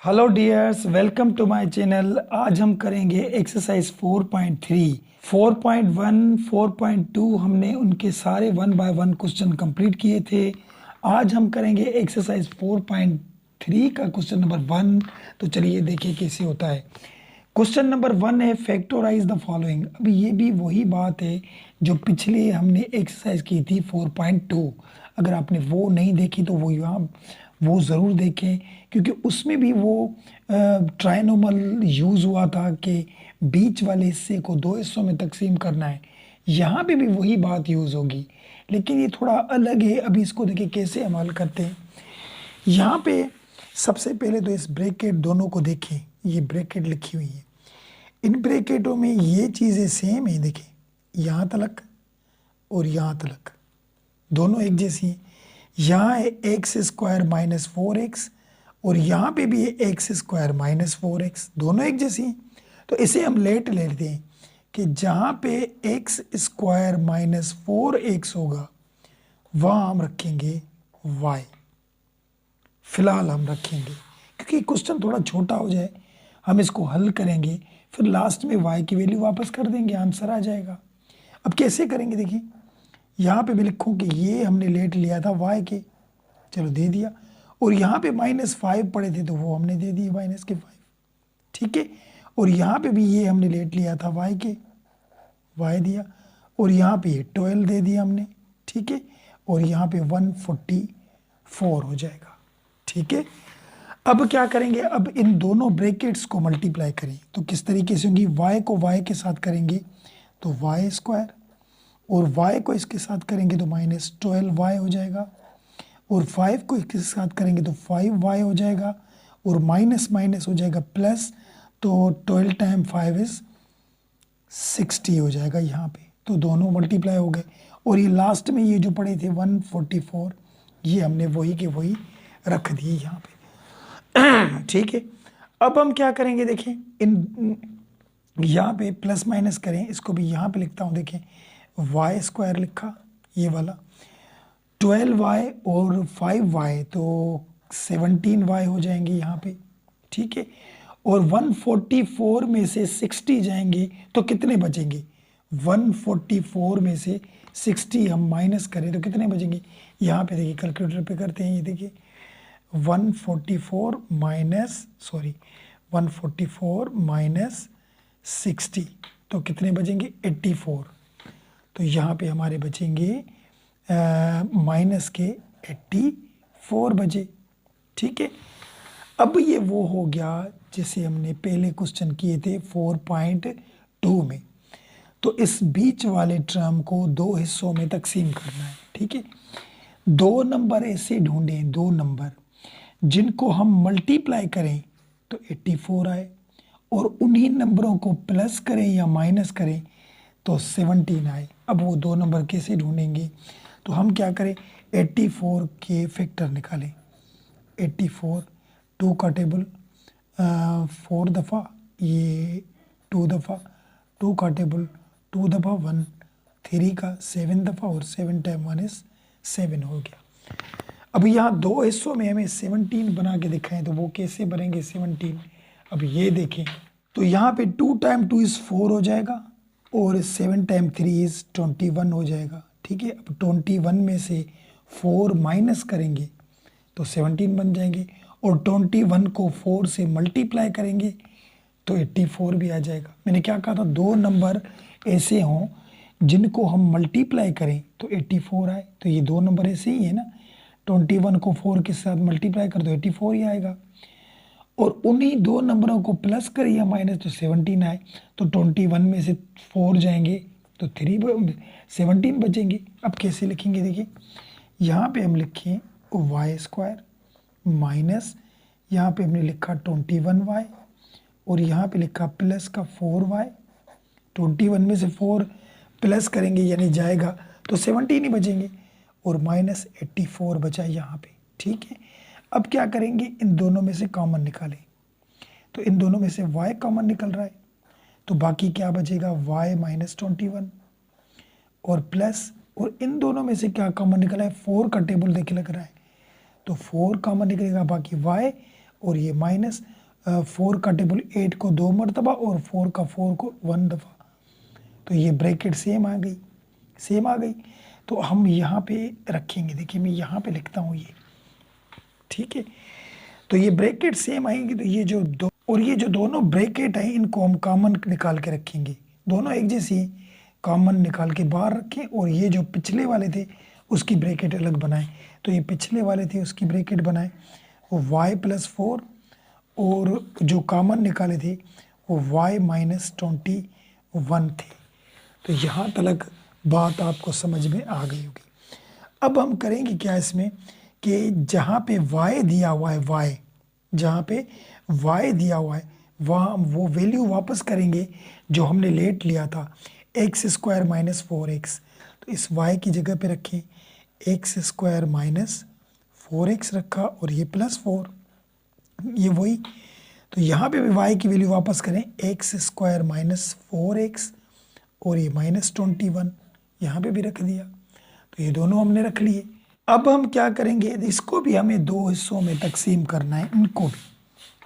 Hello dears, welcome to my channel. आज हम करेंगे एक्सरसाइज 4.3, 4.1, 4.2 हमने उनके सारे 1 बाय 1 क्वेश्चन कंप्लीट किए थे। आज हम करेंगे एक्सरसाइज 4.3 का क्वेश्चन नंबर 1। तो चलिए देखिए कैसे होता है। क्वेश्चन नंबर 1 है फैक्टराइज द फॉलोइंग। अभी ये भी वही बात है जो पिछले हमने एक्सरसाइज की थी 4.2। अगर आपने वो नहीं देखी तो वो ज़रूर देखें, क्योंकि उसमें भी वो ट्राइनोमल यूज़ हुआ था कि बीच वाले हिस्से को दो हिस्सों में तकसीम करना है। यहाँ पे भी वही बात यूज़ होगी, लेकिन ये थोड़ा अलग है। अभी इसको देखिए कैसे अमल करते हैं। यहाँ पे सबसे पहले तो इस ब्रैकेट दोनों को देखें, ये ब्रैकेट लिखी हुई है। इन ब्रैकेटों में ये चीज़ें सेम है, देखें यहाँ तलक और यहाँ तलक दोनों एक जैसी हैं। यहाँ है एक्स स्क्वायर माइनस 4x और यहाँ पे भी है एक्स स्क्वायर माइनस 4x, दोनों एक जैसी हैं। तो इसे हम लेट लेते हैं कि जहाँ पे एक्स स्क्वायर माइनस 4x होगा वहाँ हम रखेंगे y। फिलहाल हम रखेंगे, क्योंकि क्वेश्चन थोड़ा छोटा हो जाए, हम इसको हल करेंगे, फिर लास्ट में y की वैल्यू वापस कर देंगे, आंसर आ जाएगा। अब कैसे करेंगे देखिए, यहाँ पे मैं लिखूँ कि ये हमने लेट लिया था y के, चलो दे दिया, और यहाँ पे -5 पड़े थे तो वो हमने दे दिए -5, ठीक है। और यहाँ पे भी ये हमने लेट लिया था y के, y दिया, और यहाँ पे 12 दे दिया हमने, ठीक है। और यहाँ पे 144 हो जाएगा, ठीक है। अब क्या करेंगे, अब इन दोनों ब्रैकेट्स को मल्टीप्लाई करें तो किस तरीके से होंगी। y को y के साथ करेंगे तो y स्क्वायर, और y को इसके साथ करेंगे तो -12y हो जाएगा, और 5 को इसके साथ करेंगे तो 5y हो जाएगा, और माइनस माइनस हो जाएगा प्लस, तो 12 टाइम 5 इज 60 हो जाएगा यहाँ पे। तो दोनों मल्टीप्लाई हो गए, और ये लास्ट में ये जो पड़े थे 144, ये हमने वही के वही रख दिए यहाँ पे, ठीक है। अब हम क्या करेंगे, देखें इन यहाँ पे प्लस माइनस करें, इसको भी यहाँ पे लिखता हूँ, देखें y स्क्वायर लिखा ये वाला, 12y और 5y तो 17y हो जाएंगे यहाँ पे, ठीक है। और 144 में से 60 जाएंगे तो कितने बचेंगे। 144 में से 60 हम माइनस करें तो कितने बचेंगे। यहाँ पे देखिए कैलकुलेटर पे करते हैं, ये देखिए 144 माइनस 60 तो कितने बचेंगे 84। तो यहाँ पे हमारे बचेंगे माइनस के 84 बचे, ठीक है। अब ये वो हो गया जैसे हमने पहले क्वेश्चन किए थे 4.2 में। तो इस बीच वाले टर्म को दो हिस्सों में तकसीम करना है, ठीक है। दो नंबर ऐसे ढूंढें, दो नंबर जिनको हम मल्टीप्लाई करें तो 84 आए, और उन्हीं नंबरों को प्लस करें या माइनस करें तो 17 आए। अब वो दो नंबर कैसे ढूंढेंगे, तो हम क्या करें, 84 के फैक्टर निकालें। 84 2 का टेबल 4 दफ़ा, ये 2 दफ़ा, 2 का टेबल 2 दफ़ा 1, 3 का 7 दफ़ा, और 7 टाइम 1 इज 7 हो गया। अब यहाँ दो हिस्सों में हमें 17 बना के दिखाएं तो वो कैसे बनेंगे 17। अब ये देखें तो यहाँ पे 2 टाइम 2 इज़ 4 हो जाएगा, और 7 टाइम 3 इज़ 21 हो जाएगा, ठीक है। अब 21 में से 4 माइनस करेंगे तो 17 बन जाएंगे, और 21 को 4 से मल्टीप्लाई करेंगे तो 84 भी आ जाएगा। मैंने क्या कहा था, दो नंबर ऐसे हों जिनको हम मल्टीप्लाई करें तो 84 आए, तो ये दो नंबर ऐसे ही है ना। 21 को 4 के साथ मल्टीप्लाई कर दो 84 ही आएगा, और उन्हीं दो नंबरों को प्लस करें या माइनस तो 17 आए। तो 21 में से 4 जाएंगे तो 17 बचेंगे। अब कैसे लिखेंगे, देखिए यहाँ पे हम लिखें y स्क्वायर माइनस, यहाँ पे हमने लिखा 21y, और यहाँ पे लिखा प्लस का 4y। 21 में से 4 प्लस करेंगे यानी जाएगा तो 17 ही बचेंगे, और माइनस 84 बचा यहाँ पे, ठीक है। अब क्या करेंगे, इन दोनों में से कॉमन निकालें, तो इन दोनों में से y कॉमन निकल रहा है, तो बाकी क्या बचेगा y माइनस 21, और प्लस, और इन दोनों में से क्या कॉमन निकला है, 4 का टेबल देखे लग रहा है, तो 4 कॉमन निकलेगा, बाकी y और ये माइनस, 4 का टेबल 8 को 2 मरतबा और 4 का 4 को 1 दफ़ा, तो ये ब्रैकेट सेम आ गई। तो हम यहाँ पे रखेंगे, देखिए मैं यहाँ पे लिखता हूँ ये, ठीक है। तो ये ब्रैकेट सेम आएंगे, तो ये जो दोनों ब्रैकेट हैं इनको हम कॉमन निकाल के रखेंगे, दोनों एक जैसी कॉमन निकाल के बाहर रखें, और ये जो पिछले वाले थे उसकी ब्रैकेट अलग बनाएं। तो ये पिछले वाले थे उसकी ब्रैकेट बनाएं, वो y+4, और जो कॉमन निकाले थे वो y-21 थे। तो यहाँ तक बात आपको समझ में आ गई होगी। अब हम करेंगे क्या इसमें कि जहाँ पे y दिया हुआ है, जहाँ पे y दिया हुआ है वहाँ वो वैल्यू वापस करेंगे जो हमने लेट लिया था, x² - 4x। तो इस y की जगह पे रखें x² - 4x रखा, और ये +4, ये वही। तो यहाँ पे भी y की वैल्यू वापस करें x² - 4x, और ये -21 यहाँ पे भी रख दिया। तो ये दोनों हमने रख लिए। अब हम क्या करेंगे, इसको भी हमें 2 हिस्सों में तकसीम करना है, इनको भी।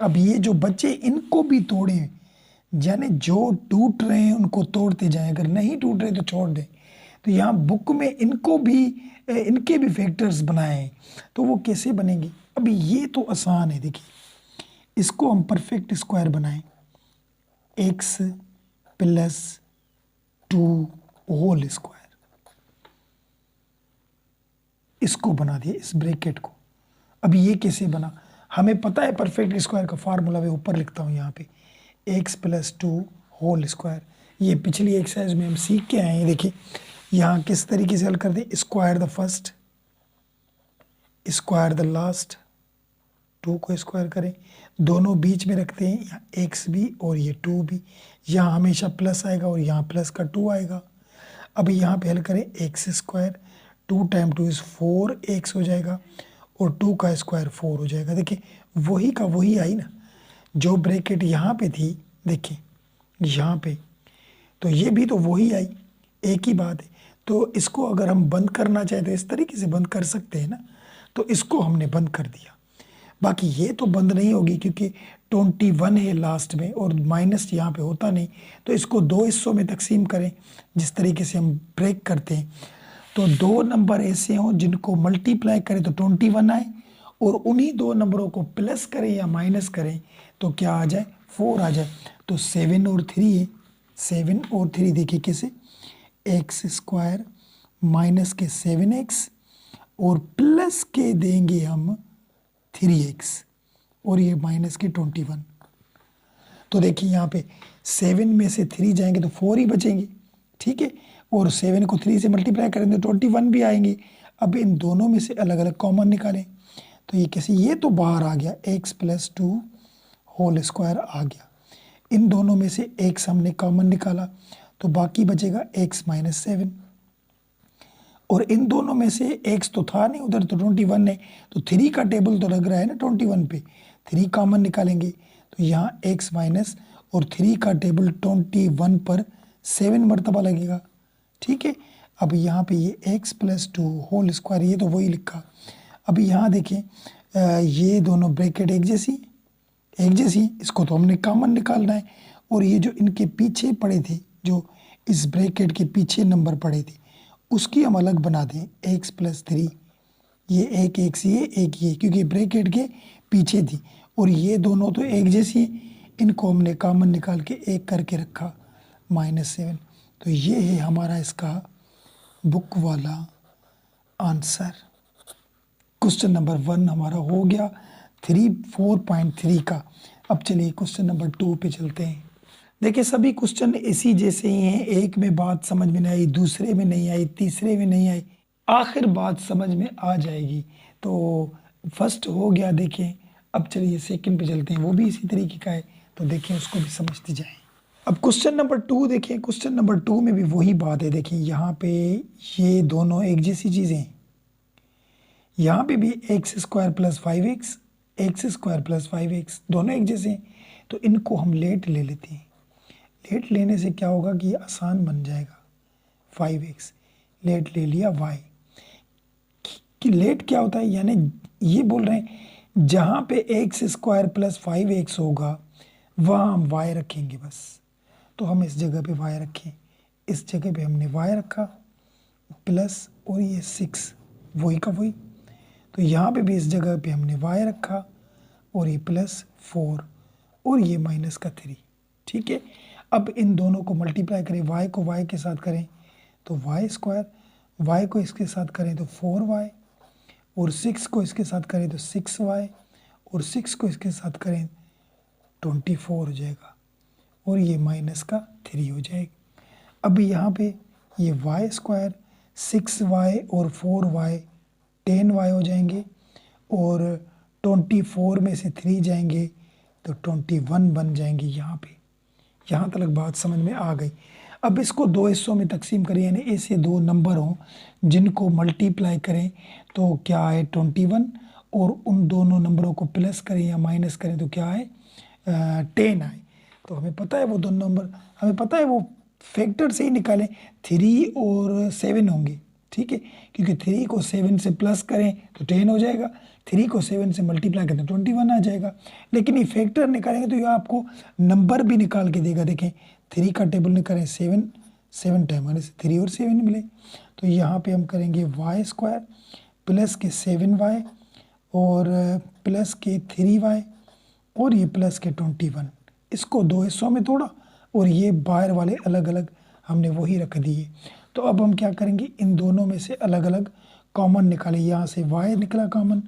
अब ये जो बच्चे इनको भी तोड़ें, यानी जो टूट रहे हैं उनको तोड़ते जाएं, अगर नहीं टूट रहे तो छोड़ दें। तो यहाँ बुक में इनके भी फैक्टर्स बनाए हैं, तो वो कैसे बनेंगे। अभी ये तो आसान है, देखिए इसको हम परफेक्ट स्क्वायर बनाएं, x + 2 होल स्क्वायर, इसको बना दिए इस ब्रैकेट को। अभी ये कैसे बना, हमें पता है परफेक्ट स्क्वायर का फार्मूला, मैं ऊपर लिखता हूँ यहाँ पे x + 2 होल स्क्वायर। ये पिछली एक्सरसाइज में हम सीख के आए हैं। देखिए यहाँ किस तरीके से हल कर दें, square the first, square the last, 2 को स्क्वायर करें, दोनों बीच में रखते हैं, यहाँ x भी और ये 2 भी, यहाँ हमेशा प्लस आएगा और यहाँ प्लस का 2 आएगा। अब यहाँ पे हल करें x², 2 × 2 = 4x हो जाएगा, और 2 का स्क्वायर 4 हो जाएगा। देखिए वही का वही आई ना, जो ब्रैकेट यहाँ पे थी, देखिए यहाँ पे, तो ये भी तो वही आई, एक ही बात है। तो इसको अगर हम बंद करना चाहें तो इस तरीके से बंद कर सकते हैं ना, तो इसको हमने बंद कर दिया। बाकी ये तो बंद नहीं होगी क्योंकि 21 है लास्ट में, और माइनस यहाँ पे होता नहीं, तो इसको 2 हिस्सों में तकसीम करें जिस तरीके से हम ब्रेक करते हैं। तो 2 नंबर ऐसे हों जिनको मल्टीप्लाई करें तो 21 आए, और उन्हीं 2 नंबरों को प्लस करें या माइनस करें तो क्या आ जाए, 4 आ जाए। तो 7 और 3 है, 7 और 3 देखिए कैसे, x² माइनस के 7x और प्लस के देंगे हम 3x, और ये माइनस के 21। तो देखिए यहाँ पे 7 में से 3 जाएंगे तो 4 ही बचेंगे, ठीक है, और 7 को 3 से मल्टीप्लाई करेंगे तो 21 भी आएंगे। अब इन दोनों में से अलग अलग कॉमन निकालें, तो ये कैसे, ये तो बाहर आ गया, x + 2 होल स्क्वायर आ गया। इन दोनों में से x हमने कॉमन निकाला, तो बाकी बचेगा x - 7, और इन दोनों में से x तो था नहीं उधर, तो 21 है, तो 3 का टेबल तो लग रहा है ना 21 पे, 3 कॉमन निकालेंगे तो यहाँ x माइनस, और 3 का टेबल 21 पर 7 मरतबा लगेगा, ठीक है। अब यहाँ पे ये x + 2 होल स्क्वायर, ये तो वही लिखा। अभी यहाँ देखें, ये दोनों ब्रैकेट एक जैसी, इसको तो हमने कॉमन निकालना है, और ये जो इनके पीछे पड़े थे, जो इस ब्रैकेट के पीछे नंबर पड़े थे, उसकी हम अलग बना दें, x + 3, ये एक ये, क्योंकि ब्रैकेट के पीछे थी, और ये दोनों तो एक जैसी, इनको हमने कॉमन निकाल के एक करके रखा, -7। तो ये है हमारा इसका बुक वाला आंसर। क्वेश्चन नंबर 1 हमारा हो गया 4.3 का। अब चलिए क्वेश्चन नंबर 2 पे चलते हैं। देखिए सभी क्वेश्चन इसी जैसे ही हैं, एक में बात समझ में नहीं आई, दूसरे में नहीं आई, तीसरे में नहीं आई, आखिर बात समझ में आ जाएगी। तो फर्स्ट हो गया, देखें। अब चलिए सेकंड पे चलते हैं, वो भी इसी तरीके का है, तो देखें उसको भी समझते जाएं। अब क्वेश्चन नंबर 2 देखें, क्वेश्चन नंबर 2 में भी वही बात है। देखें यहाँ पे ये दोनों एक जैसी चीज़ें हैं, यहाँ पे भी x² + 5x, x² + 5x दोनों एक जैसे हैं, तो इनको हम लेट ले लेते हैं। लेट लेने से क्या होगा कि ये आसान बन जाएगा, 5x लेट ले लिया y। कि लेट क्या होता है, यानी ये बोल रहे हैं जहाँ पे एक्स स्क्वायर प्लस 5x होगा वहाँ हम y रखेंगे बस। तो हम इस जगह पे y रखें, इस जगह पे हमने y रखा प्लस, और ये 6 वही का वही। तो यहाँ पे भी इस जगह पे हमने y रखा और ये प्लस 4 और ये माइनस का 3। ठीक है, अब इन दोनों को मल्टीप्लाई करें, y को y के साथ करें तो y स्क्वायर, y को इसके साथ करें तो 4y, और 6 को इसके साथ करें तो 6y, और 6 को इसके साथ करें 24 हो जाएगा, और ये माइनस का 3 हो जाएगा। अब यहाँ पे ये y स्क्वायर 6y और 4y 10y हो जाएंगे, और 24 में से 3 जाएंगे तो 21 बन जाएंगे। यहाँ तक बात समझ में आ गई। अब इसको दो हिस्सों में तकसीम करें, यानी ऐसे दो नंबर हों जिनको मल्टीप्लाई करें तो क्या आए 21, और उन दोनों नंबरों को प्लस करें या माइनस करें तो क्या आए 10 आए। तो हमें पता है वो दोनों नंबर, हमें पता है वो फैक्टर से ही निकालें, 3 और 7 होंगे। ठीक है, क्योंकि 3 को 7 से प्लस करें तो 10 हो जाएगा, 3 को 7 से मल्टीप्लाई करें तो 21 आ जाएगा। लेकिन ये फैक्टर निकालेंगे तो ये आपको नंबर भी निकाल के देगा। देखें 3 का टेबल निकालें 7 टाइम माने 3 और 7 मिले, तो यहाँ पे हम करेंगे y स्क्वायर प्लस के 7y और प्लस के 3y और ये प्लस के 21। इसको दो हिस्सों में तोड़ा और ये बाहर वाले अलग अलग हमने वही रख दिए। तो अब हम क्या करेंगे, इन दोनों में से अलग अलग कॉमन निकालें। यहाँ से y निकला कॉमन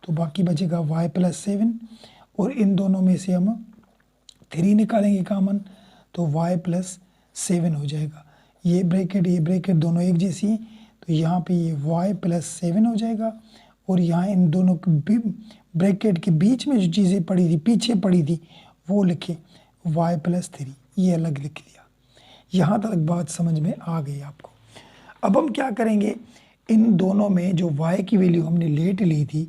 तो बाकी बचेगा y प्लस 7, और इन दोनों में से हम 3 निकालेंगे कॉमन तो y प्लस 7 हो जाएगा। ये ब्रैकेट दोनों एक जैसी हैं, तो यहाँ पे ये y प्लस 7 हो जाएगा, और यहाँ इन दोनों ब्रैकेट के बीच में जो चीज़ें पड़ी थी, पीछे पड़ी थी, वो लिखे y प्लस 3, ये अलग लिख लिया। यहाँ तक बात समझ में आ गई आपको। अब हम क्या करेंगे, इन दोनों में जो y की वैल्यू हमने लेट ली थी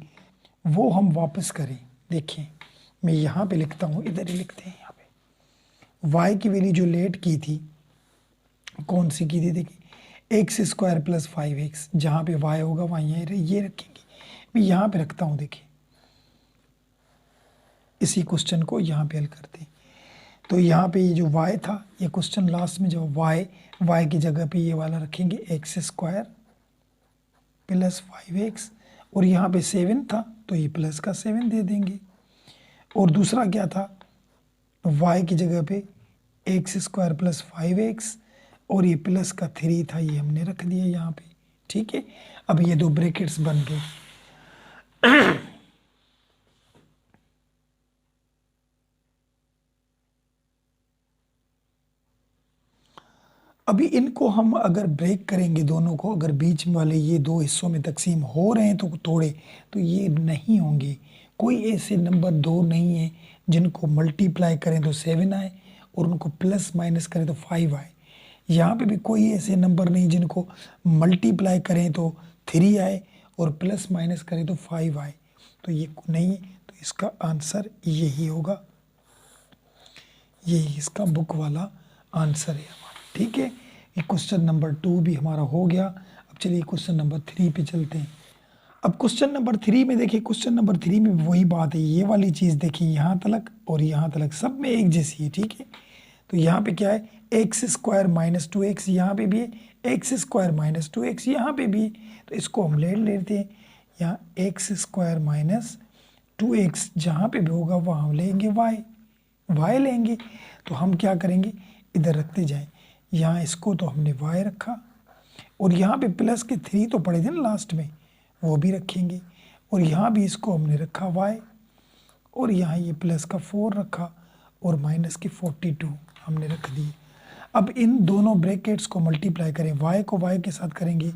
वो हम वापस करें। देखिए मैं यहाँ पे लिखता हूँ, इधर ही लिखते हैं। यहाँ पे y की वैल्यू जो लेट की थी कौन सी की थी, देखिए एक्स स्क्वायर प्लस 5x, जहाँ पे y होगा वहाँ ये रखेंगे। मैं यहाँ पे रखता हूँ, देखिए इसी क्वेश्चन को यहाँ पे हल करते हैं। तो यहाँ पे ये जो y था, ये क्वेश्चन लास्ट में जो y की जगह पे ये वाला रखेंगे एक्स स्क्वायर प्लस 5x, और यहाँ पे 7 था तो ये प्लस का 7 दे देंगे। और दूसरा क्या था, y की जगह पे एक्स स्क्वायर प्लस 5x और ये प्लस का 3 था, ये हमने रख दिया यहाँ पे। ठीक है, अब ये दो ब्रैकेट्स बन गए। अभी इनको हम अगर ब्रेक करेंगे, दोनों को अगर बीच वाले ये दो हिस्सों में तकसीम हो रहे हैं तो तोड़े तो ये नहीं होंगे। कोई ऐसे नंबर दो नहीं है जिनको मल्टीप्लाई करें तो 7 आए और उनको प्लस माइनस करें तो 5 आए। यहाँ पे भी कोई ऐसे नंबर नहीं जिनको मल्टीप्लाई करें तो 3 आए और प्लस माइनस करें तो 5 आए। तो ये नहीं है, तो इसका आंसर यही होगा, यही इसका बुक वाला आंसर है हमारा। ठीक है, ये क्वेश्चन नंबर 2 भी हमारा हो गया। अब चलिए क्वेश्चन नंबर 3 पे चलते हैं। अब क्वेश्चन नंबर 3 में देखिए, क्वेश्चन नंबर 3 में वही बात है, ये वाली चीज़ देखिए, यहाँ तलक और यहाँ तलक सब में एक जैसी है। ठीक है, तो यहाँ पे क्या है, एक्स स्क्वायर माइनस 2x, यहाँ पे भी है एक्स स्क्वायर माइनस 2x, यहाँ पे भी है। तो इसको हम ले लेते हैं, यहाँ एक्स स्क्वायर माइनस 2x जहाँ पे भी होगा वहाँ हम लेंगे y लेंगे। तो हम क्या करेंगे, इधर रखते जाएं, यहाँ इसको तो हमने y रखा, और यहाँ पे प्लस के 3 तो पड़े थे ना लास्ट में, वो भी रखेंगे, और यहाँ भी इसको हमने रखा y, और यहाँ ये प्लस का 4 रखा, और माइनस के 42 हमने रख दिए। अब इन दोनों ब्रैकेट्स को मल्टीप्लाई करें, y को y के साथ करेंगे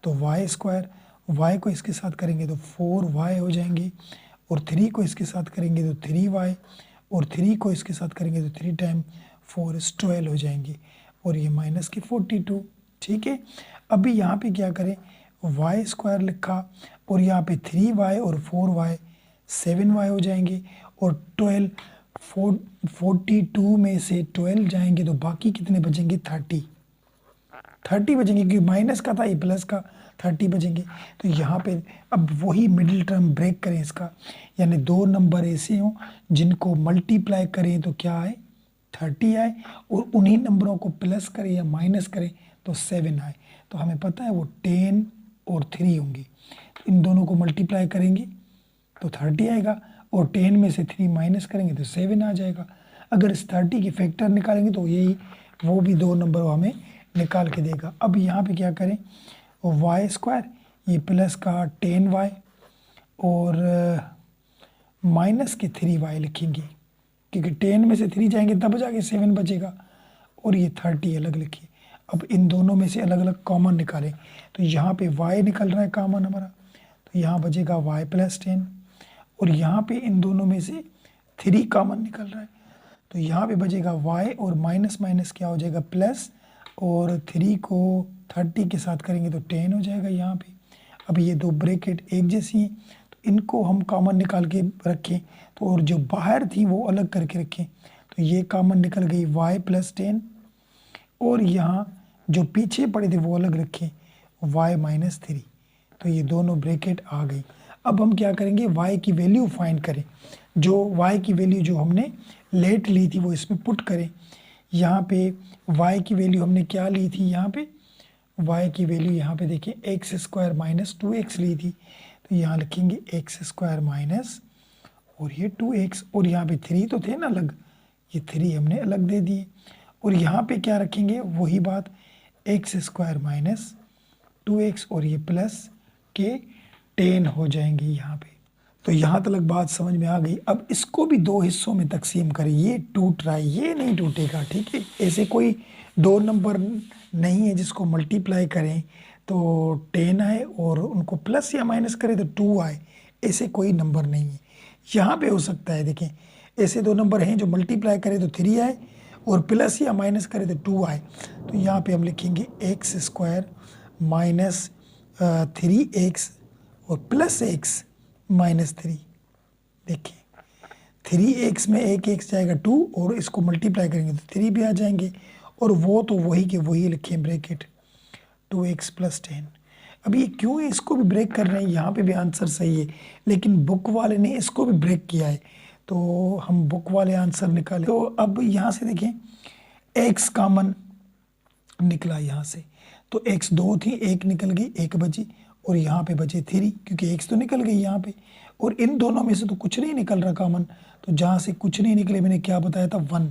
तो y स्क्वायर, y को इसके साथ करेंगे तो 4y हो जाएंगे, और 3 को इसके साथ करेंगे तो 3y, और 3 को इसके साथ करेंगे तो 3 टाइम 4 इज 12 हो जाएंगे, और ये माइनस के 42। ठीक है, अभी यहाँ पे क्या करें, y स्क्वायर लिखा, और यहाँ पे 3y और 4y 7y हो जाएंगे, और 42 में से 12 जाएंगे तो बाकी कितने बचेंगे, 30 बचेंगे, क्योंकि माइनस का था ये प्लस का, 30 बचेंगे। तो यहाँ पे अब वही मिडिल टर्म ब्रेक करें इसका, यानी दो नंबर ऐसे हों जिनको मल्टीप्लाई करें तो क्या आए 30 आए, और उन्हीं नंबरों को प्लस करें या माइनस करें तो 7 आए। तो हमें पता है वो 10 और 3 होंगे। तो इन दोनों को मल्टीप्लाई करेंगे तो 30 आएगा, और 10 में से 3 माइनस करेंगे तो 7 आ जाएगा। अगर इस 30 के फैक्टर निकालेंगे तो यही वो भी दो नंबर हमें निकाल के देगा। अब यहाँ पे क्या करें, वाई स्क्वायर ये प्लस का 10y और माइनस के 3y लिखेंगे, क्योंकि 10 में से 3 जाएंगे तब जाके 7 बचेगा, और ये 30 अलग लिखिए। अब इन दोनों में से अलग अलग कॉमन निकालें, तो यहाँ पे y निकल रहा है कॉमन हमारा, तो यहाँ बचेगा y + 10, और यहाँ पे इन दोनों में से 3 कॉमन निकल रहा है, तो यहाँ पे बचेगा y और माइनस माइनस क्या हो जाएगा प्लस, और 3 को 30 के साथ करेंगे तो 10 हो जाएगा यहाँ पे। अब ये दो ब्रैकेट एक जैसी हैं तो इनको हम कॉमन निकाल के रखें, तो और जो बाहर थी वो अलग करके रखें, तो ये कॉमन निकल गई y + 10, और यहाँ जो पीछे पड़े थे वो अलग रखें y - 3, तो ये दोनों ब्रैकेट आ गई। अब हम क्या करेंगे, y की वैल्यू फाइंड करें, जो y की वैल्यू जो हमने लेट ली थी वो इसमें पुट करें। यहाँ पे y की वैल्यू हमने क्या ली थी, यहाँ पे y की वैल्यू यहाँ पे देखिए x² - 2x ली थी, तो यहाँ लिखेंगे x² माइनस और ये 2x, और यहाँ पे 3 तो थे ना अलग, ये 3 हमने अलग दे दिए, और यहाँ पे क्या रखेंगे वही बात x² - 2x और ये प्लस के 10 हो जाएंगे यहाँ पे। तो यहाँ तक बात समझ में आ गई। अब इसको भी दो हिस्सों में तकसीम करें, ये टूट रहा है, ये नहीं टूटेगा, ठीक है। ऐसे कोई दो नंबर नहीं है जिसको मल्टीप्लाई करें तो 10 आए और उनको प्लस या माइनस करें तो 2 आए, ऐसे कोई नंबर नहीं है। यहाँ पे हो सकता है, देखें ऐसे दो नंबर हैं जो मल्टीप्लाई करें तो 3 आए और प्लस या माइनस करें तो 2 आए, तो यहाँ पे हम लिखेंगे x² माइनस 3x और प्लस x माइनस 3। देखिए 3x में एक x जाएगा 2 और इसको मल्टीप्लाई करेंगे तो 3 भी आ जाएंगे, और वो तो वही के वही लिखे ब्रैकेट 2x + 10। अब ये क्यों है, इसको भी ब्रेक कर रहे हैं, यहाँ पे भी आंसर सही है, लेकिन बुक वाले ने इसको भी ब्रेक किया है, तो हम बुक वाले आंसर निकाले। तो अब यहाँ से देखें x कॉमन निकला यहाँ से, तो x 2 थी, एक निकल गई, एक बची, और यहाँ पे बचे 3 क्योंकि x तो निकल गई यहाँ पे, और इन दोनों में से तो कुछ नहीं निकल रहा कॉमन, तो जहाँ से कुछ नहीं निकले मैंने क्या बताया था 1,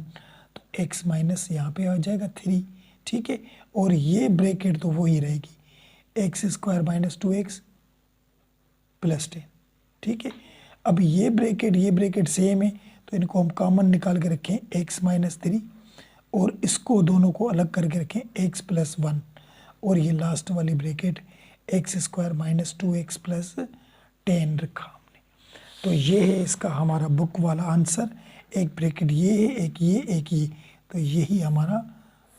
तो x माइनस यहाँ पे आ जाएगा 3, ठीक है। और ये ब्रैकेट तो वही रहेगी x² - 2x + 10, ठीक है। अब ये ब्रैकेट सेम है, तो इनको हम कॉमन निकाल के रखें x - 3, और इसको दोनों को अलग करके रखें x + 1, और ये लास्ट वाली ब्रैकेट x² - 2x + 10 रखा हमने। तो ये है इसका हमारा बुक वाला आंसर, एक ब्रैकेट ये है, एक ये, तो यही हमारा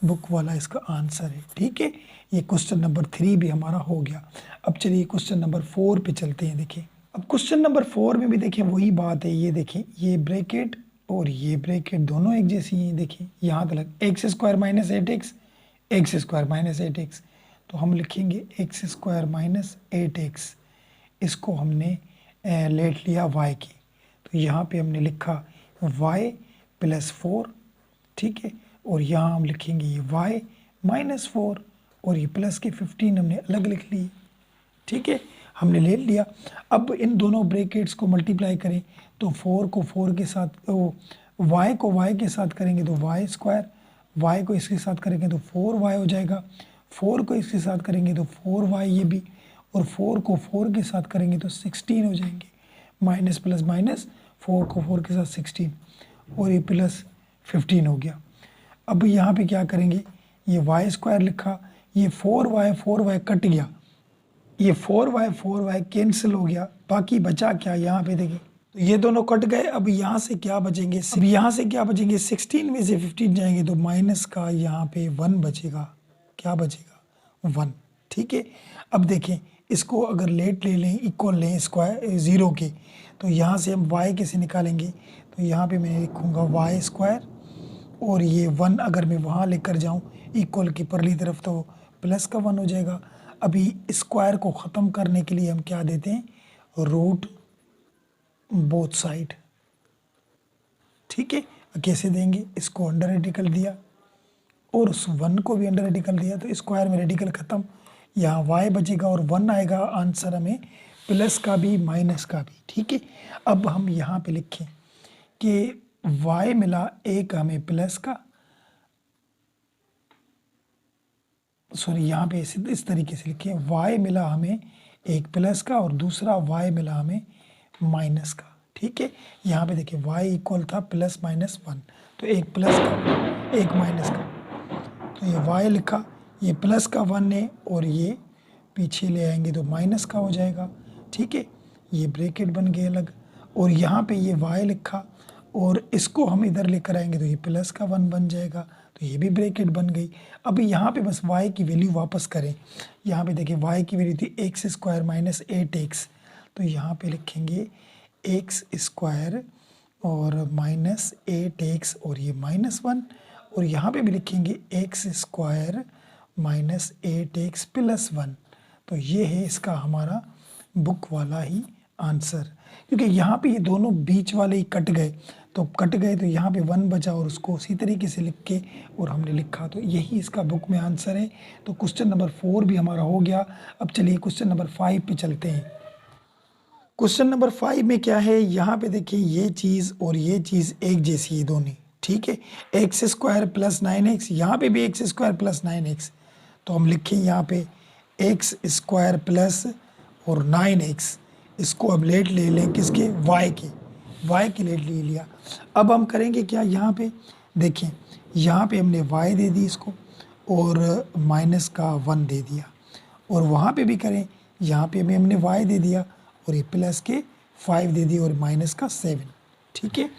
बुक वाला इसका आंसर है, ठीक है। ये क्वेश्चन नंबर 3 भी हमारा हो गया। अब चलिए क्वेश्चन नंबर 4 पे चलते हैं। देखिए अब क्वेश्चन नंबर 4 में भी देखें वही बात है, ये देखें ये ब्रैकेट और ये ब्रैकेट दोनों एक जैसी हैं। देखिए यहाँ तक x² - 8x, x² - 8x, तो हम लिखेंगे x² - 8x, इसको हमने लेट लिया y की, तो यहाँ पे हमने लिखा y + 4, ठीक है, और यहाँ हम लिखेंगे ये y - 4, और ये प्लस के 15 हमने अलग लिख ली, ठीक है, हमने ले लिया। अब इन दोनों ब्रैकेट्स को मल्टीप्लाई करें तो 4 को 4 के साथ, y को y के साथ करेंगे तो y², y को इसके साथ करेंगे तो 4y हो जाएगा, 4 को इसके साथ करेंगे तो 4y ये भी, और 4 को 4 के साथ करेंगे तो 16 हो जाएंगे, माइनस प्लस माइनस 4 को 4 के साथ 16, और ये प्लस 15 हो गया। अब यहाँ पे क्या करेंगे, ये y² लिखा, ये 4y कट गया, ये 4y कैंसिल हो गया, बाकी बचा क्या, यहाँ पे देखिए तो ये दोनों कट गए। अब यहाँ से क्या बचेंगे, अब यहाँ से क्या बचेंगे, 16 में से 15 जाएंगे तो माइनस का यहाँ पे 1 बचेगा, क्या बचेगा 1, ठीक है। अब देखें इसको अगर लेट ले लें, इक्वल लें स्क्वायर 0 के, तो यहाँ से हम y कैसे निकालेंगे, तो यहाँ पे मैं लिखूँगा y², और ये 1 अगर मैं वहाँ लेकर जाऊँ इक्वल की परली तरफ तो प्लस का 1 हो जाएगा। अभी स्क्वायर को ख़त्म करने के लिए हम क्या देते हैं, रूट बोथ साइड, ठीक है। कैसे देंगे, इसको अंडर रेडिकल दिया और उस 1 को भी अंडर रेडिकल दिया, तो स्क्वायर में रेडिकल ख़त्म, यहाँ y बचेगा और 1 आएगा आंसर हमें, प्लस का भी माइनस का भी, ठीक है। अब हम यहाँ पे लिखें कि y मिला एक हमें प्लस का, सॉरी यहाँ पे इस तरीके से लिखें, y मिला हमें एक प्लस का और दूसरा y मिला हमें माइनस का, ठीक है। यहाँ पे देखिए y इक्वल था प्लस माइनस 1, तो एक प्लस का एक माइनस का, तो ये y लिखा, ये प्लस का 1 है और ये पीछे ले आएंगे तो माइनस का हो जाएगा, ठीक है। ये ब्रैकेट बन गए अलग, और यहाँ पे ये y लिखा और इसको हम इधर लेकर आएंगे तो ये प्लस का 1 बन जाएगा, तो ये भी ब्रैकेट बन गई। अब यहाँ पे बस y की वैल्यू वापस करें, यहाँ पे देखिए y की वैल्यू थी एक्स स्क्वायर माइनस 8x, तो यहाँ पे लिखेंगे एक्स स्क्वायर और माइनस 8x और ये माइनस 1, और यहाँ पे भी लिखेंगे x square minus 8x plus 1, तो ये है इसका हमारा बुक वाला ही आंसर। क्योंकि यहाँ पे ये दोनों बीच वाले ही कट गए, तो यहाँ पे 1 बचा और उसको उसी तरीके से लिख के और हमने लिखा, तो यही इसका बुक में आंसर है। तो क्वेश्चन नंबर 4 भी हमारा हो गया। अब चलिए क्वेश्चन नंबर 5 पे चलते हैं। क्वेश्चन नंबर 5 में क्या है, यहाँ पे देखिए ये चीज़ और ये चीज़ एक जैसी है दोनों, ठीक है। एक्स स्क्वायर प्लस 9x, यहाँ पे भी एक्स स्क्वायर प्लस 9x, तो हम लिखें यहाँ पे एक्स स्क्वायर प्लस और 9x, इसको अब लेट ले लें किसके, y के लेट ले लिया। अब हम करेंगे क्या, यहाँ पे देखें, यहाँ पे हमने y दे दी इसको और माइनस का 1 दे दिया, और वहाँ पे भी करें, यहाँ पे भी हमने y दे दिया और ये प्लस के 5 दे दिया और माइनस का 7, ठीक है।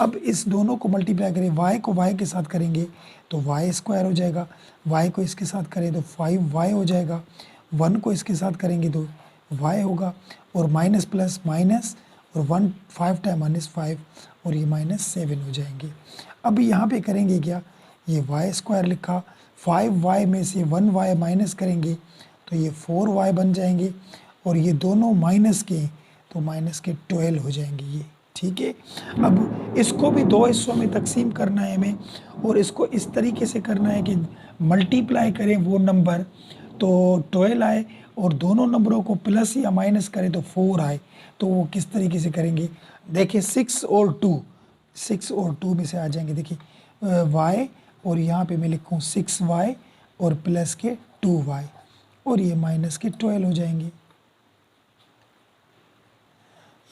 अब इस दोनों को मल्टीप्लाई करें, y को y के साथ करेंगे तो y स्क्वायर हो जाएगा, y को इसके साथ करें तो 5y हो जाएगा, 1 को इसके साथ करेंगे तो y होगा, और माइनस प्लस माइनस और 1 5 टाइम माइनस 5 और ये माइनस 7 हो जाएंगे। अब यहाँ पे करेंगे क्या, ये y स्क्वायर लिखा, 5y में से 1y माइनस करेंगे तो ये 4y बन जाएंगे, और ये दोनों माइनस के तो माइनस के 12 हो जाएंगे ये, ठीक है। अब इसको भी 2 हिस्सों में तकसीम करना है हमें, और इसको इस तरीके से करना है कि मल्टीप्लाई करें वो नंबर तो 12 आए और दोनों नंबरों को प्लस या माइनस करें तो 4 आए। तो वो किस तरीके से करेंगे, देखिए 6 और 2 में से आ जाएंगे। देखिए y और यहाँ पे मैं लिखूँ 6y और प्लस के 2y और ये माइनस के 12 हो जाएंगे,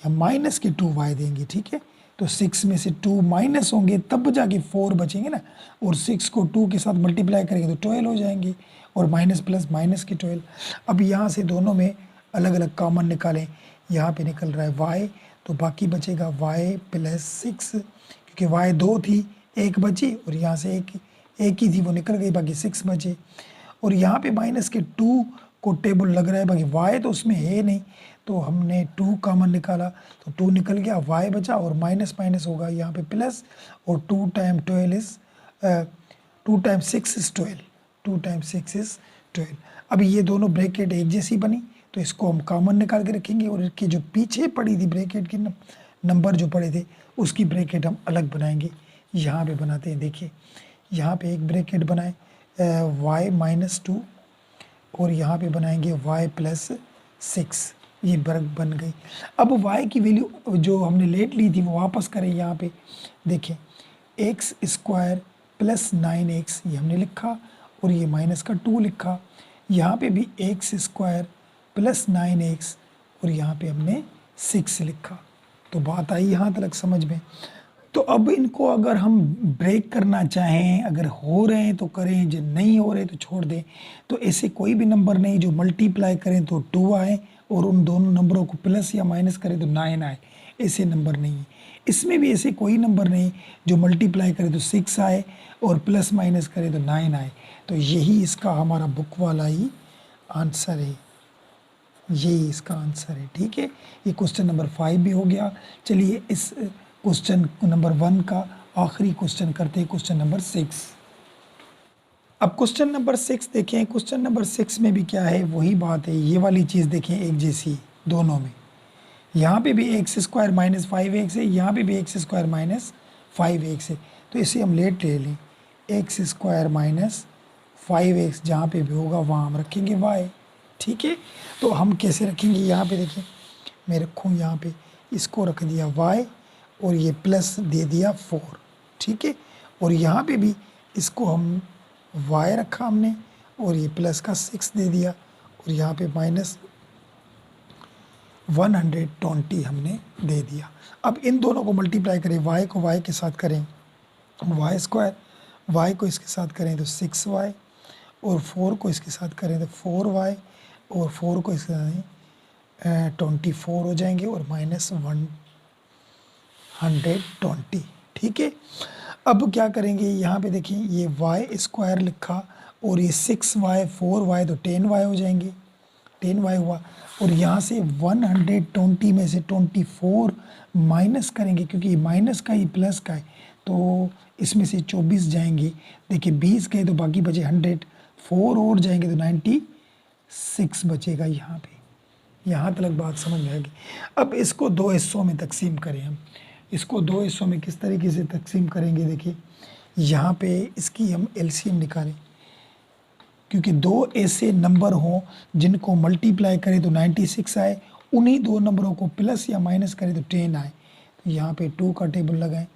या माइनस के 2y देंगे, ठीक है। तो 6 में से 2 माइनस होंगे तब जाके 4 बचेंगे ना, और 6 को 2 के साथ मल्टीप्लाई करेंगे तो 12 हो जाएंगे, और माइनस प्लस माइनस के 12। अब यहाँ से दोनों में अलग अलग कॉमन निकालें, यहाँ पे निकल रहा है y, तो बाकी बचेगा y प्लस 6, क्योंकि y 2 थी, 1 बची, और यहाँ से एक ही थी वो निकल गई, बाकी 6 बचे। और यहाँ पे माइनस के 2 को टेबल लग रहा है, बाकी y तो उसमें है नहीं, तो हमने 2 कॉमन निकाला तो 2 निकल गया, y बचा और माइनस माइनस होगा यहाँ पे प्लस, और 2 टाइम 6 इज़ 12, 2 टाइम 6 इज़ 12। अभी ये दोनों ब्रैकेट एक जैसी बनी तो इसको हम कॉमन निकाल के रखेंगे, और इसके जो पीछे पड़ी थी ब्रैकेट के नंबर जो पड़े थे उसकी ब्रैकेट हम अलग बनाएंगे। यहाँ पे बनाते हैं, देखिए यहाँ पे एक ब्रैकेट बनाए y माइनस 2, और यहाँ पे बनाएंगे y प्लस 6, ये बन गई। अब y की वैल्यू जो हमने लेट ली थी वो वापस करें, यहाँ पे देखें एक्स स्क्वायर प्लस 9x ये हमने लिखा, और ये माइनस का 2 लिखा, यहाँ पे भी एक्स स्क्वायर प्लस 9x और यहाँ पे हमने 6 लिखा। तो बात आई यहाँ तक समझ में। तो अब इनको अगर हम ब्रेक करना चाहें, अगर हो रहे हैं तो करें, जो नहीं हो रहे तो छोड़ दें। तो ऐसे कोई भी नंबर नहीं जो मल्टीप्लाई करें तो 2 आए और उन दोनों नंबरों को प्लस या माइनस करें तो 9 आए, ऐसे नंबर नहीं है। इसमें भी ऐसे कोई नंबर नहीं जो मल्टीप्लाई करे तो 6 आए और प्लस माइनस करे तो 9 आए। तो यही इसका हमारा बुक वाला ही आंसर है, यही इसका आंसर है, ठीक है। ये क्वेश्चन नंबर 5 भी हो गया। चलिए इस क्वेश्चन नंबर 1 का आखिरी क्वेश्चन करते हैं, क्वेश्चन नंबर 6। अब क्वेश्चन नंबर 6 देखें। क्वेश्चन नंबर 6 में भी क्या है, वही बात है, ये वाली चीज़ देखें एक जैसी दोनों में। यहाँ पे भी एक्स स्क्वायर माइनस 5x है, यहाँ पे भी एक्स स्क्वायर माइनस 5x है। तो इसे हम लेट ले लें, एक्स स्क्वायर माइनस 5x जहाँ पे भी होगा वहाँ हम रखेंगे y। ठीक है, तो हम कैसे रखेंगे, यहाँ पे देखिए मैं रखूँ, यहाँ पे इसको रख दिया y और ये प्लस दे दिया 4। ठीक है, और यहाँ पे भी इसको हम y रखा हमने और ये प्लस का 6 दे दिया और यहाँ पे माइनस 120 हमने दे दिया। अब इन दोनों को मल्टीप्लाई करें, y को y के साथ करें वाई स्क्वायर, y को इसके साथ करें तो 6y और 4 को इसके साथ करें तो 4y और 4 को इसके साथ 24 हो जाएंगे और माइनस 120। ठीक है, अब क्या करेंगे, यहाँ पे देखिए ये y स्क्वायर लिखा और ये 6y 4y तो 10y हो जाएंगे, 10y हुआ। और यहाँ से 120 में से 24 माइनस करेंगे क्योंकि माइनस का ही प्लस का है, तो इसमें से 24 जाएंगे। देखिए 20 गए तो बाकी बचे 100, 4 और जाएंगे तो 96 बचेगा यहाँ पे। यहाँ तक बात समझ में आएगी। अब इसको दो हिस्सों में तकसीम करें हम। इसको दो हिस्सों में किस तरीके से तकसीम करेंगे, देखिए यहाँ पे इसकी हम एलसीएम निकालें, क्योंकि दो ऐसे नंबर हों जिनको मल्टीप्लाई करें तो 96 आए, उन्हीं दो नंबरों को प्लस या माइनस करें तो 10 आए। तो यहाँ पे 2 का टेबल लगाएं,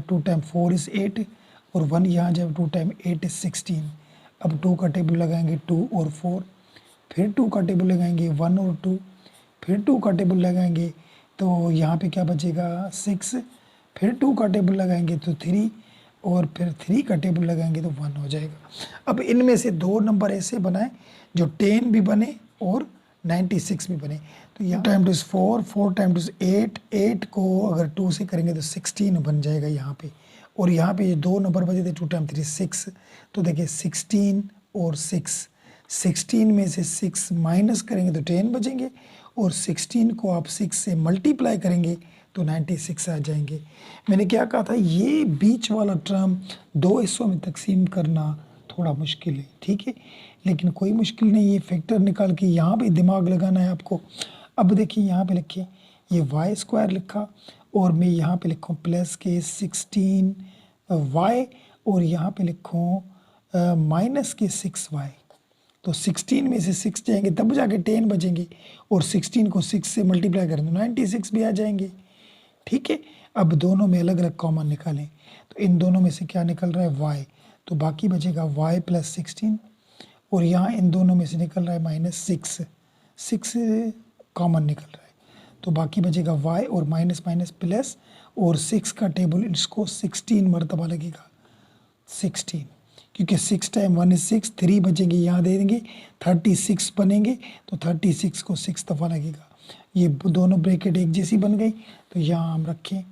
2 टाइम 4 इज़ 8 और 1 यहाँ जब 2 टाइम 8 इज़ 16। अब 2 का टेबल लगाएंगे 2 और 4, फिर 2 का टेबल लगाएंगे 1 और 2, फिर 2 का टेबल लगाएंगे तो यहाँ पे क्या बचेगा 6, फिर 2 का टेबल लगाएंगे तो 3 और फिर 3 का टेबल लगाएंगे तो 1 हो जाएगा। अब इनमें से दो नंबर ऐसे बनाए जो 10 भी बने और 96 भी बने। तो यहाँ टाइम टू 4, 4 टाइम टू 8, 8 को अगर 2 से करेंगे तो 16 बन जाएगा यहाँ पे। और यहाँ पे ये दो नंबर बचे थे 2 टाइम 3 6। तो देखिए 16 और 6, 16 में से 6 माइनस करेंगे तो 10 बचेंगे और 16 को आप 6 से मल्टीप्लाई करेंगे तो 96 आ जाएंगे। मैंने क्या कहा था, ये बीच वाला टर्म दो हिस्सों में तकसीम करना थोड़ा मुश्किल है। ठीक है, लेकिन कोई मुश्किल नहीं, ये फैक्टर निकाल के यहाँ पे दिमाग लगाना है आपको। अब देखिए यहाँ पे लिखिए ये वाई स्क्वायर लिखा और मैं यहाँ पे लिखूँ प्लस के 16y और यहाँ पे लिखूँ माइनस के 6y। तो 16 में से 6 जाएंगे तब जाके 10 बचेंगे और 16 को 6 से मल्टीप्लाई करें तो 96 भी आ जाएंगे। ठीक है, अब दोनों में अलग अलग कॉमन निकालें तो इन दोनों में से क्या निकल रहा है y, तो बाकी बचेगा y प्लस 16 और यहाँ इन दोनों में से निकल रहा है माइनस 6 कॉमन निकल रहा है तो बाकी बचेगा y और माइनस माइनस प्लस और 6 का टेबल इसको 16 मरतबा लगेगा 16, क्योंकि 6 टाइम 1 इज 6, 3 बचेंगे यहाँ दे देंगे 36 बनेंगे तो 36 को 6 दफ़ा लगेगा। ये दोनों ब्रैकेट एक जैसी बन गई तो यहाँ हम रखें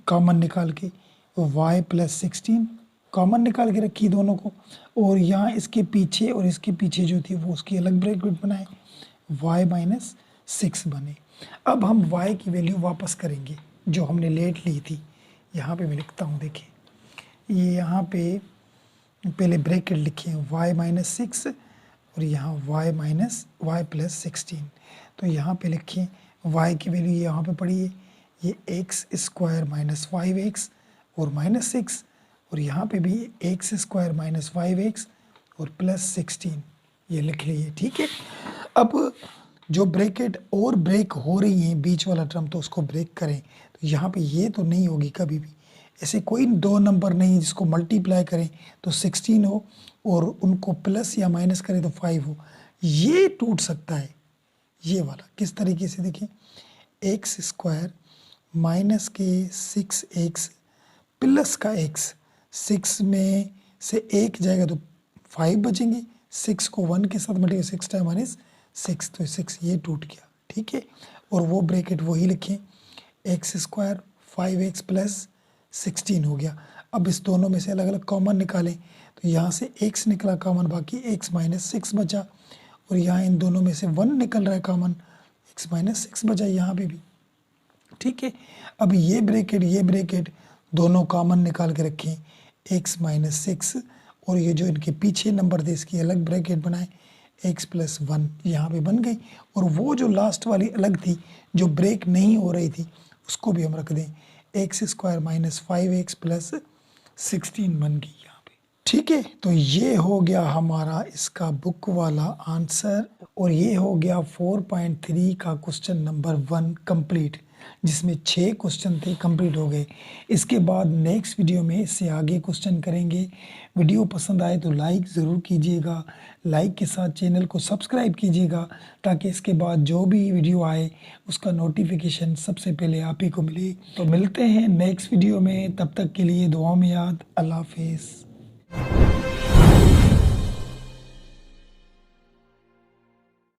कॉमन निकाल के y प्लस 16 कॉमन निकाल के रखी दोनों को और यहाँ इसके पीछे और इसके पीछे जो थी वो उसकी अलग ब्रैकेट बनाए y माइनस 6 बने। अब हम y की वैल्यू वापस करेंगे जो हमने लेट ली थी। यहाँ पे मैं लिखता हूँ, देखिए ये यहाँ पे पहले ब्रैकेट लिखे y माइनस 6 और यहाँ y माइनस y प्लस 16। तो यहाँ पे लिखें y की वैल्यू यहाँ पे पड़ी है ये एक्स स्क्वायर माइनस 5x और माइनस 6 और यहाँ पे भी एक्स स्क्वायर माइनस 5x और प्लस 16 ये लिख लिए। ठीक है, अब जो ब्रैकेट और ब्रेक हो रही है बीच वाला टर्म तो उसको ब्रेक करें तो यहाँ पे ये तो नहीं होगी कभी भी। ऐसे कोई दो नंबर नहीं जिसको मल्टीप्लाई करें तो 16 हो और उनको प्लस या माइनस करें तो 5 हो, ये टूट सकता है ये वाला। किस तरीके से, देखिए एक्स स्क्वायर माइनस के 6x प्लस का x, 6 में से 1 जाएगा तो 5 बचेंगे, 6 को 1 के साथ मल्टीप्लाई 6 टाइम 1 इज 6 तो 6 ये टूट गया। ठीक है, और वो ब्रैकेट वही लिखें एक्स स्क्वायर 5x प्लस 16 हो गया। अब इस दोनों में से अलग अलग कॉमन निकालें तो यहाँ से x निकला कॉमन, बाकी x माइनस 6 बचा और यहाँ इन दोनों में से 1 निकल रहा है कॉमन, x माइनस 6 बचा यहाँ पे भी। ठीक है, अब ये ब्रैकेट दोनों कॉमन निकाल के रखें x माइनस 6 और ये जो इनके पीछे नंबर थे इसकी अलग ब्रैकेट बनाए, x+1 यहाँ पे बन गई। और वो जो लास्ट वाली अलग थी जो ब्रेक नहीं हो रही थी उसको भी हम रख दें, x² - 5x + 16 बन गई यहाँ पे। ठीक है, तो ये हो गया हमारा इसका बुक वाला आंसर और ये हो गया 4.3 का क्वेश्चन नंबर 1 कंप्लीट, जिसमें 6 क्वेश्चन थे कंप्लीट हो गए। इसके बाद नेक्स्ट वीडियो में इससे आगे क्वेश्चन करेंगे। वीडियो पसंद आए तो लाइक ज़रूर कीजिएगा, लाइक के साथ चैनल को सब्सक्राइब कीजिएगा ताकि इसके बाद जो भी वीडियो आए उसका नोटिफिकेशन सबसे पहले आप ही को मिले। तो मिलते हैं नेक्स्ट वीडियो में, तब तक के लिए दुआ में याद। अल्लाह हाफिज़।